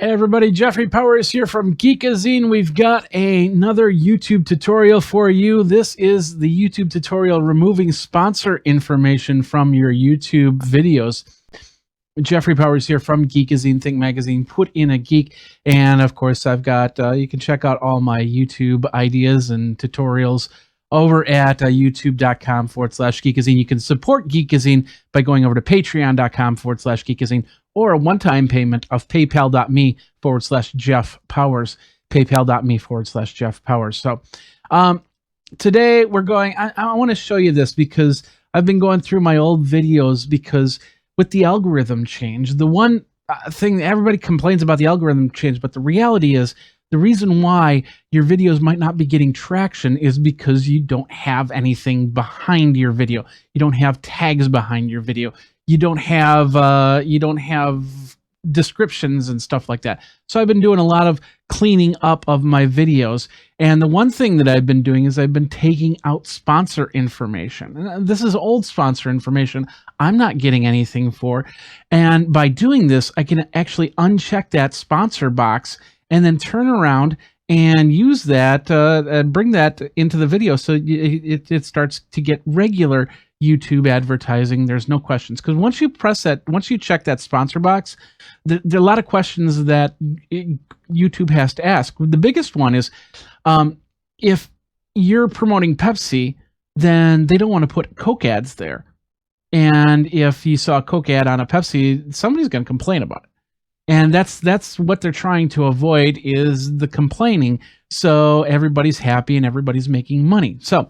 Hey everybody, Jeffrey Powers here from Geekazine. We've got another YouTube tutorial for you. This is the YouTube tutorial removing sponsor information from your YouTube videos. Jeffrey Powers here from Geekazine, Think Magazine, Put in a Geek. And of course, I've got, you can check out all my YouTube ideas and tutorials over at youtube.com/Geekazine. You can support Geekazine by going over to patreon.com/Geekazine or a one-time payment of paypal.me/Jeff Powers, paypal.me/Jeff Powers. So today we're going, I want to show you this because I've been going through my old videos because with the algorithm change, the one thing everybody complains about the algorithm change, but the reality is the reason why your videos might not be getting traction is because you don't have anything behind your video. You don't have tags behind your video. You don't have descriptions and stuff like that. So I've been doing a lot of cleaning up of my videos. And the one thing that I've been doing is I've been taking out sponsor information. And this is old sponsor information I'm not getting anything for. And by doing this, I can actually uncheck that sponsor box and then turn around and use that and bring that into the video so it starts to get regular YouTube advertising. There's no questions, because once you press that, once you check that sponsor box, there are a lot of questions that YouTube has to ask. The biggest one is if you're promoting Pepsi, then they don't want to put Coke ads there. And if you saw a Coke ad on a Pepsi, somebody's going to complain about it. And that's what they're trying to avoid, is the complaining. So everybody's happy and everybody's making money. So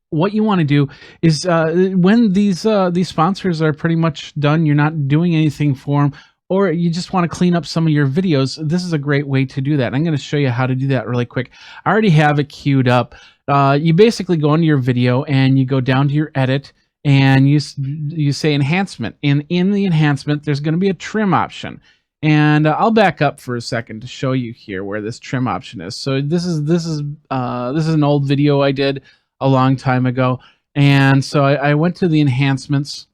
what you want to do is when these sponsors are pretty much done, you're not doing anything for them, or you just want to clean up some of your videos, this is a great way to do that. I'm going to show you how to do that really quick. I already have it queued up. You basically go into your video and you go down to your edit and you say enhancement. And in the enhancement, there's going to be a trim option. And I'll back up for a second to show you here where this trim option is. So this is an old video I did a long time ago, and so I went to the enhancements,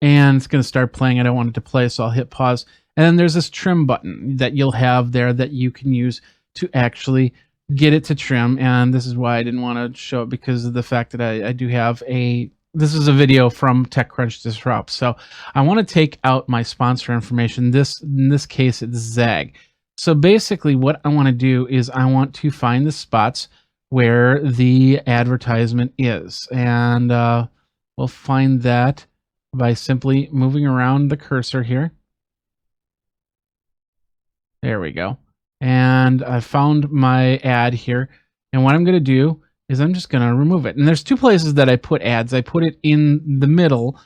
and it's going to start playing. I don't want it to play, so I'll hit pause. And then there's this trim button that you'll have there that you can use to actually get it to trim. And this is why I didn't want to show it, because of the fact that I do have this is a video from TechCrunch Disrupt. So I want to take out my sponsor information. In this case, it's Zag. So basically what I want to do is I want to find the spots where the advertisement is. And we'll find that by simply moving around the cursor here. There we go. And I found my ad here. And what I'm going to do is I'm just going to remove it. And there's two places that I put ads. I put it in the middle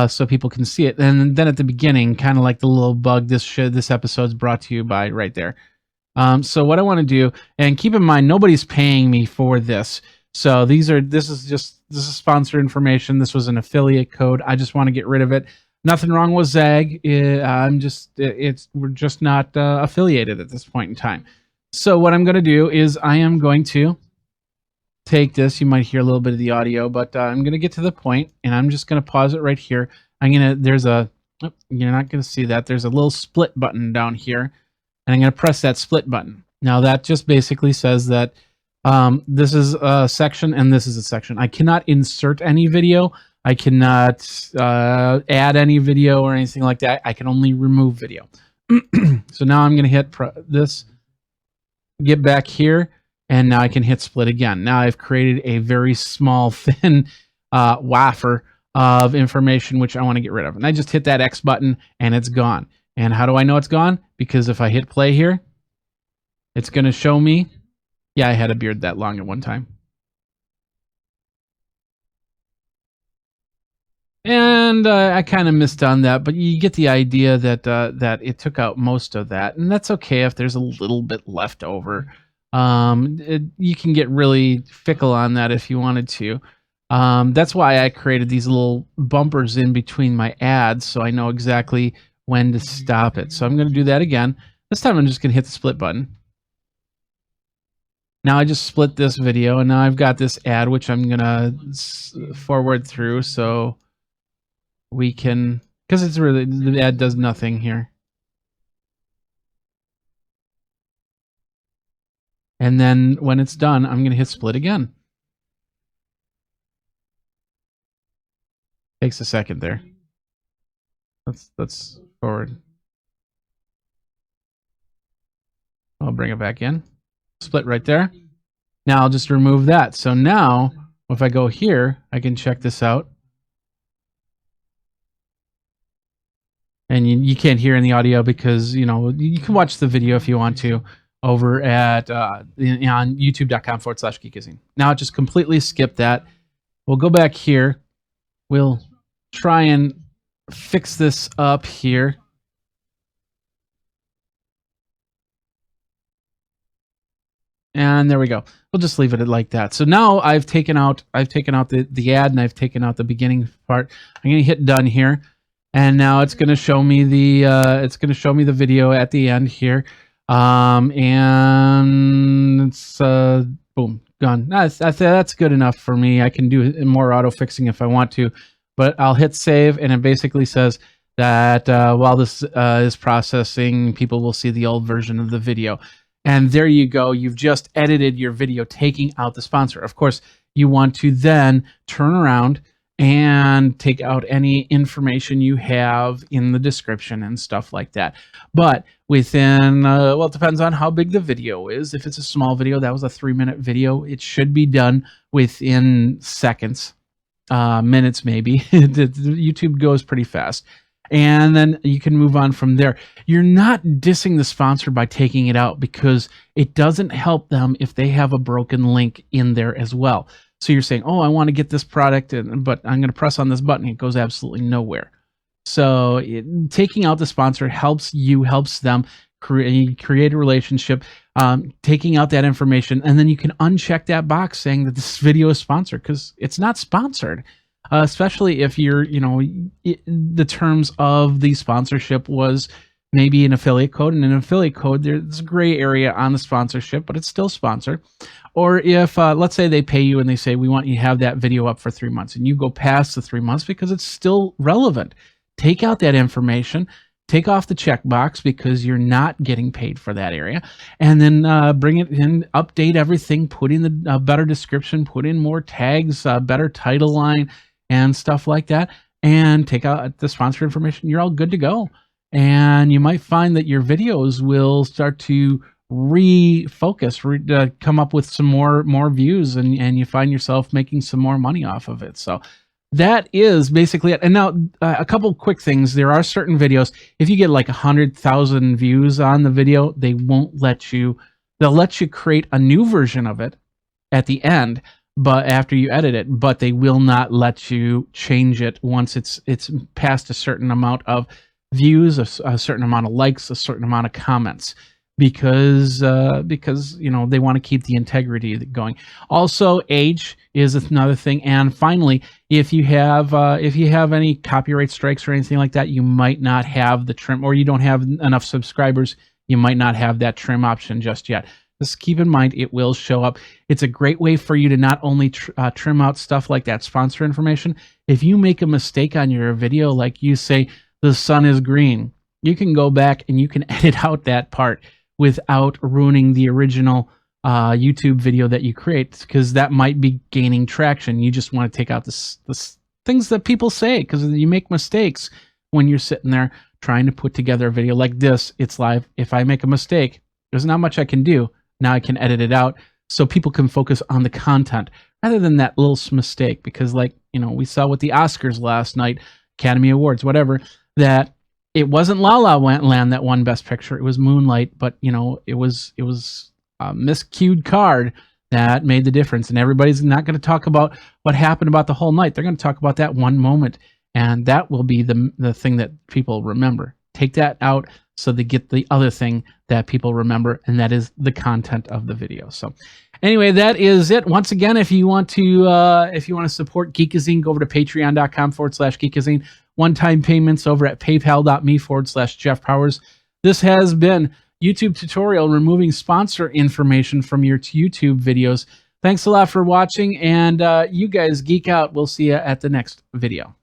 so people can see it. And then at the beginning, kind of like the little bug, this episode's brought to you by right there. So what I want to do, and keep in mind, nobody's paying me for this. So this is sponsor information. This was an affiliate code. I just want to get rid of it. Nothing wrong with Zag. We're just not affiliated at this point in time. So what I'm going to do is I am going to take this. You might hear a little bit of the audio, but I'm going to get to the point, and I'm just going to pause it right here. You're not going to see that. There's a little split button down here, and I'm going to press that split button. Now that just basically says that this is a section and this is a section. I cannot insert any video. I cannot add any video or anything like that. I can only remove video. So now I'm going to hit this, get back here, and now I can hit split again. Now I've created a very small, thin wafer of information which I want to get rid of. And I just hit that X button and it's gone. And how do I know it's gone? Because if I hit play here, it's going to show me. Yeah, I had a beard that long at one time. And I kind of missed on that, but you get the idea that it took out most of that. And that's okay if there's a little bit left over. You can get really fickle on that if you wanted to. That's why I created these little bumpers in between my ads, so I know exactly when to stop it. So I'm going to do that again. This time I'm just going to hit the split button. Now I just split this video, and now I've got this ad which I'm going to forward through so we can, because it's really, the ad does nothing here. And then when it's done, I'm going to hit split again. Takes a second there. Let's forward. I'll bring it back in. Split right there. Now I'll just remove that. So now if I go here, I can check this out. And you can't hear in the audio because, you know, you can watch the video if you want to over at on youtube.com/Geekazine. Now just completely skip that. We'll go back here. We'll try and fix this up here. And there we go. We'll just leave it like that. So now I've taken out the ad, and I've taken out the beginning part. I'm going to hit done here. And now it's going to show me the video at the end here. And it's boom, gone. That's good enough for me. I can do more auto fixing if I want to, but I'll hit save, and it basically says that while this is processing, people will see the old version of the video. And there you go. You've just edited your video, taking out the sponsor. Of course, you want to then turn around and take out any information you have in the description and stuff like that. But within, well, it depends on how big the video is. If it's a small video, that was a 3-minute video, it should be done within seconds, minutes maybe. YouTube goes pretty fast. And then you can move on from there. You're not dissing the sponsor by taking it out, because it doesn't help them if they have a broken link in there as well. So you're saying, oh, I want to get this product, but I'm going to press on this button. It goes absolutely nowhere. So taking out the sponsor helps them create a relationship, taking out that information, and then you can uncheck that box saying that this video is sponsored, because it's not sponsored. Especially if you're, you know, the terms of the sponsorship was maybe an affiliate code, and an affiliate code, there's a gray area on the sponsorship, but it's still sponsored. Or if, let's say they pay you and they say, we want you to have that video up for 3 months, and you go past the 3 months because it's still relevant. Take out that information, take off the checkbox because you're not getting paid for that area, and then bring it in, update everything, put in the better description, put in more tags, better title line, and stuff like that, and take out the sponsor information. You're all good to go. And you might find that your videos will start to refocus, come up with some more views, and you find yourself making some more money off of it. So that is basically it. And now a couple quick things. There are certain videos, if you get like 100,000 views on the video, they won't let you, they'll let you create a new version of it at the end, but after you edit it, but they will not let you change it once it's past a certain amount of views, a certain amount of likes, a certain amount of comments, because you know, they want to keep the integrity going. Also, age is another thing. And finally, if you have any copyright strikes or anything like that, you might not have the trim, or you don't have enough subscribers, you might not have that trim option just yet. Just keep in mind, it will show up. It's a great way for you to not only trim out stuff like that sponsor information. If you make a mistake on your video, like you say, the sun is green, you can go back and you can edit out that part without ruining the original YouTube video that you create, because that might be gaining traction. You just want to take out the things that people say, because you make mistakes when you're sitting there trying to put together a video like this. It's live. If I make a mistake, there's not much I can do. Now I can edit it out so people can focus on the content rather than that little mistake. Because, like, you know, we saw with the Oscars last night, Academy Awards, whatever, that it wasn't La La Land that won Best Picture. It was Moonlight, but, you know, it was a miscued card that made the difference. And everybody's not going to talk about what happened about the whole night. They're going to talk about that one moment, and that will be the thing that people remember. Take that out so they get the other thing that people remember, and that is the content of the video. So anyway, that is it. Once again, if you want to support Geekazine, go over to patreon.com/Geekazine. One-time payments over at paypal.me/Jeff Powers. This has been YouTube tutorial removing sponsor information from your YouTube videos. Thanks a lot for watching, and you guys geek out. We'll see you at the next video.